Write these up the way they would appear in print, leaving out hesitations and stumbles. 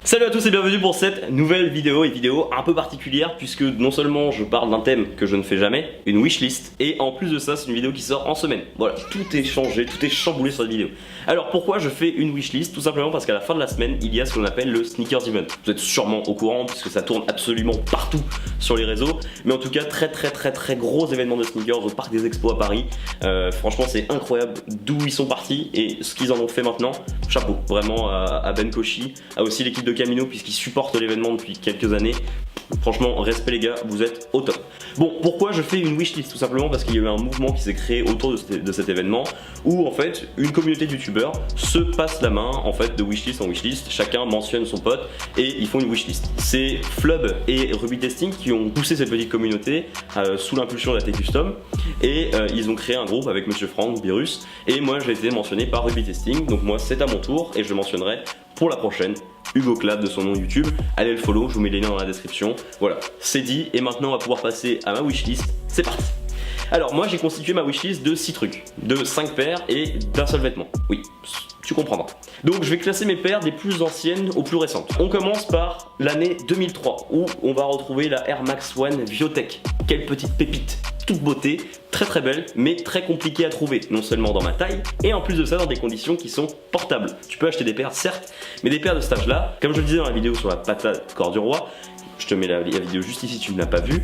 Salut à tous et bienvenue pour cette nouvelle vidéo, et vidéo un peu particulière puisque non seulement je parle d'un thème que je ne fais jamais, une wishlist, et en plus de ça c'est une vidéo qui sort en semaine. Voilà, tout est changé, tout est chamboulé sur cette vidéo. Alors pourquoi je fais une wishlist? Tout simplement parce qu'à la fin de la semaine il y a ce qu'on appelle le sneakers event. Vous êtes sûrement au courant puisque ça tourne absolument partout sur les réseaux, mais en tout cas très gros événement de sneakers au Parc des Expos à Paris. Franchement c'est incroyable d'où ils sont partis et ce qu'ils en ont fait maintenant. Chapeau vraiment à Ben Koshi, à aussi l'équipe de Camino puisqu'ils supportent l'événement depuis quelques années. Franchement respect les gars, vous êtes au top. Bon, pourquoi je fais une wishlist? Tout simplement parce qu'il y a eu un mouvement qui s'est créé autour de cet événement où en fait une communauté de youtubeurs se passe la main en fait de wishlist en wishlist. Chacun mentionne son pote et ils font une wishlist. C'est Flub et Ruby Testing qui ont poussé cette petite communauté sous l'impulsion de la T-Custom et ils ont créé un groupe avec Monsieur Franck, Virus, et moi j'ai été mentionné par Ruby Testing, donc moi c'est à mon tour et je mentionnerai pour la prochaine Hugo Clap de son nom YouTube. Allez le follow, je vous mets les liens dans la description. Voilà, c'est dit et maintenant on va pouvoir passer à ma wishlist. C'est parti. Alors moi j'ai constitué ma wishlist de 6 trucs, de 5 paires et d'un seul vêtement. Oui, tu comprendras. Donc je vais classer mes paires des plus anciennes aux plus récentes. On commence par l'année 2003 où on va retrouver la Air Max One Viotech. Quelle petite pépite, toute beauté, très belle, mais très compliquée à trouver, non seulement dans ma taille, et en plus de ça dans des conditions qui sont portables. Tu peux acheter des paires certes, mais des paires de cet âge-là, comme je le disais dans la vidéo sur la patate corps du roi, je te mets la vidéo juste ici si tu ne l'as pas vue,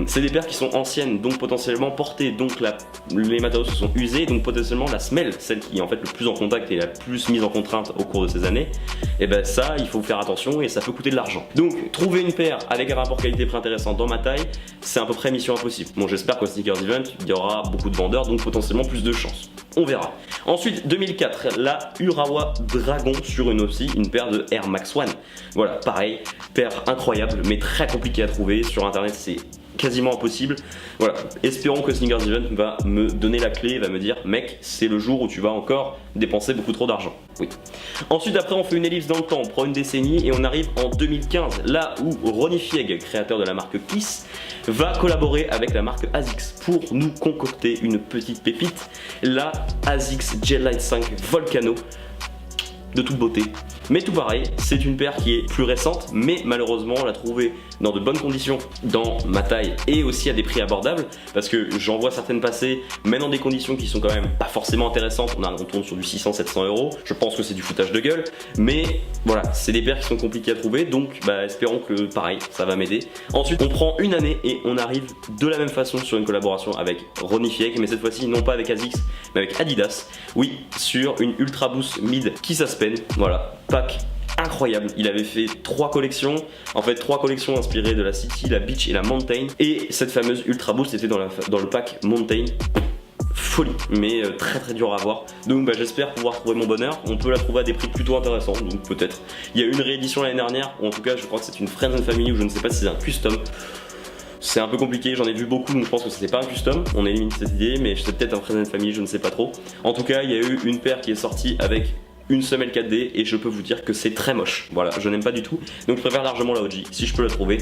c'est des paires qui sont anciennes, donc potentiellement portées, donc les matériaux se sont usés, donc potentiellement la semelle, celle qui est en fait le plus en contact et la plus mise en contrainte au cours de ces années, et ben ça il faut faire attention et ça peut coûter de l'argent. Donc trouver une paire avec un rapport qualité-prix intéressant dans ma taille, c'est à peu près mission impossible. Bon, j'espère qu'au Sneakers Event il y aura beaucoup de vendeurs, donc potentiellement plus de chances. On verra. Ensuite 2004, la Urawa Dragon sur une paire de Air Max One. Voilà, pareil, paire incroyable mais très compliquée à trouver. Sur internet c'est quasiment impossible. Voilà, espérons que Sneakers Event va me donner la clé, va me dire mec c'est le jour où tu vas encore dépenser beaucoup trop d'argent. Oui. Ensuite après on fait une ellipse dans le temps, on prend une décennie et on arrive en 2015, là où Ronnie Fieg, créateur de la marque Kiss, va collaborer avec la marque ASICS pour nous concocter une petite pépite, la ASICS Gel Light 5 Volcano, de toute beauté. Mais tout pareil, c'est une paire qui est plus récente, mais malheureusement on l'a trouvée dans de bonnes conditions dans ma taille et aussi à des prix abordables parce que j'en vois certaines passer, mais dans des conditions qui sont quand même pas forcément intéressantes. On tourne sur du 600-700 €. Je pense que c'est du foutage de gueule, mais voilà, c'est des paires qui sont compliquées à trouver, donc espérons que pareil, ça va m'aider. Ensuite, on prend une année et on arrive de la même façon sur une collaboration avec Ronnie Fieg, mais cette fois-ci non pas avec ASICS, mais avec Adidas. Oui, sur une Ultra Boost Mid qui Suspend. Voilà, pack incroyable. Il avait fait 3 collections, en fait 3 collections inspirées de la City, la Beach et la Mountain, et cette fameuse Ultra Boost était dans le pack Mountain. Folie, mais très dur à avoir. Donc j'espère pouvoir trouver mon bonheur. On peut la trouver à des prix plutôt intéressants, donc peut-être. Il y a eu une réédition l'année dernière, ou en tout cas je crois que c'est une Friends and Family, ou je ne sais pas si c'est un custom. C'est un peu compliqué, j'en ai vu beaucoup, donc je pense que c'était pas un custom, on élimine cette idée, mais c'est peut-être un Friends and Family, je ne sais pas trop. En tout cas, il y a eu une paire qui est sortie avec une semelle 4D et je peux vous dire que c'est très moche. Voilà, je n'aime pas du tout, donc je préfère largement la OG si je peux la trouver.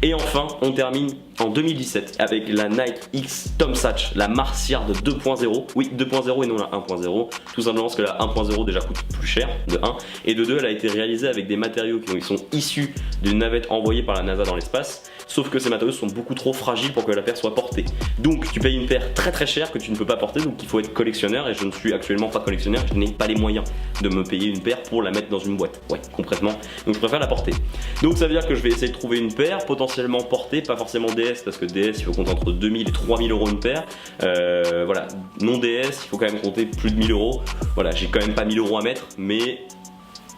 Et enfin, on termine en 2017 avec la Nike X Tom Satch, la Martiard 2.0. Oui, 2.0 et non la 1.0, tout simplement parce que la 1.0 déjà coûte plus cher, de 1, et de 2, elle a été réalisée avec des matériaux qui sont issus d'une navette envoyée par la NASA dans l'espace. Sauf que ces matériaux sont beaucoup trop fragiles pour que la paire soit portée. Donc tu payes une paire très chère que tu ne peux pas porter, donc il faut être collectionneur, et je ne suis actuellement pas collectionneur, je n'ai pas les moyens de me payer une paire pour la mettre dans une boîte. Ouais, concrètement, donc je préfère la porter. Donc ça veut dire que je vais essayer de trouver une paire potentiellement portée, pas forcément DS, parce que DS il faut compter entre 2000 et 3000 € une paire. Voilà, non DS, il faut quand même compter plus de 1000 €. Voilà, j'ai quand même pas 1000 € à mettre, mais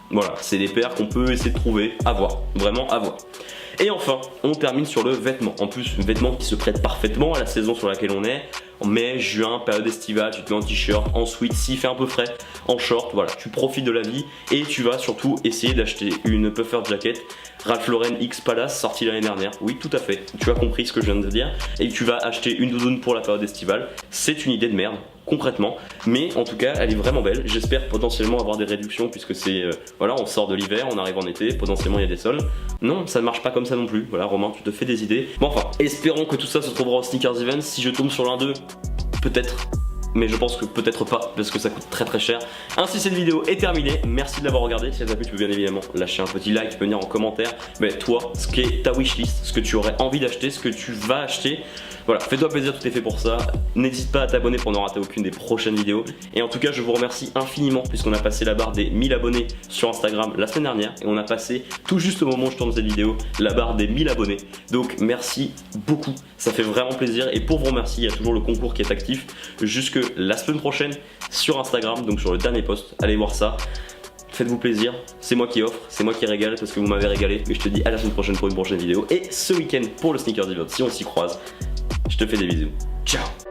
voilà, c'est des paires qu'on peut essayer de trouver, à voir, vraiment à voir. Et enfin, on termine sur le vêtement. En plus, un vêtement qui se prête parfaitement à la saison sur laquelle on est. En mai, juin, période estivale, tu te mets en t-shirt, en sweat, s'il fait un peu frais, en short, voilà, tu profites de la vie et tu vas surtout essayer d'acheter une puffer jacket Ralph Lauren X Palace sortie l'année dernière. Oui, tout à fait, tu as compris ce que je viens de dire. Et tu vas acheter une doudoune pour la période estivale. C'est une idée de merde, concrètement, mais en tout cas elle est vraiment belle. J'espère potentiellement avoir des réductions puisque c'est voilà, on sort de l'hiver, on arrive en été, potentiellement il y a des soldes. Non, ça ne marche pas comme ça non plus. Voilà, Romain, tu te fais des idées. Bon, enfin, espérons que tout ça se trouvera au Sneakers Event. Si je tombe sur l'un d'eux, peut-être, mais je pense que peut-être pas parce que ça coûte très très cher. Ainsi cette vidéo est terminée, merci de l'avoir regardée. Si elle t'a plu, tu peux bien évidemment lâcher un petit like, tu peux venir en commentaire, mais toi, ce qu'est ta wishlist, ce que tu aurais envie d'acheter, ce que tu vas acheter. Voilà, fais-toi plaisir, tout est fait pour ça. N'hésite pas à t'abonner pour ne rater aucune des prochaines vidéos. Et en tout cas, je vous remercie infiniment puisqu'on a passé la barre des 1000 abonnés sur Instagram la semaine dernière. Et on a passé, tout juste au moment où je tourne cette vidéo, la barre des 1000 abonnés. Donc merci beaucoup, ça fait vraiment plaisir. Et pour vous remercier, il y a toujours le concours qui est actif jusque la semaine prochaine sur Instagram, donc sur le dernier post. Allez voir ça. Faites-vous plaisir, c'est moi qui offre, c'est moi qui régale parce que vous m'avez régalé. Mais je te dis à la semaine prochaine pour une prochaine vidéo. Et ce week-end pour le Sneakers Event, si on s'y croise. Je te fais des bisous. Ciao.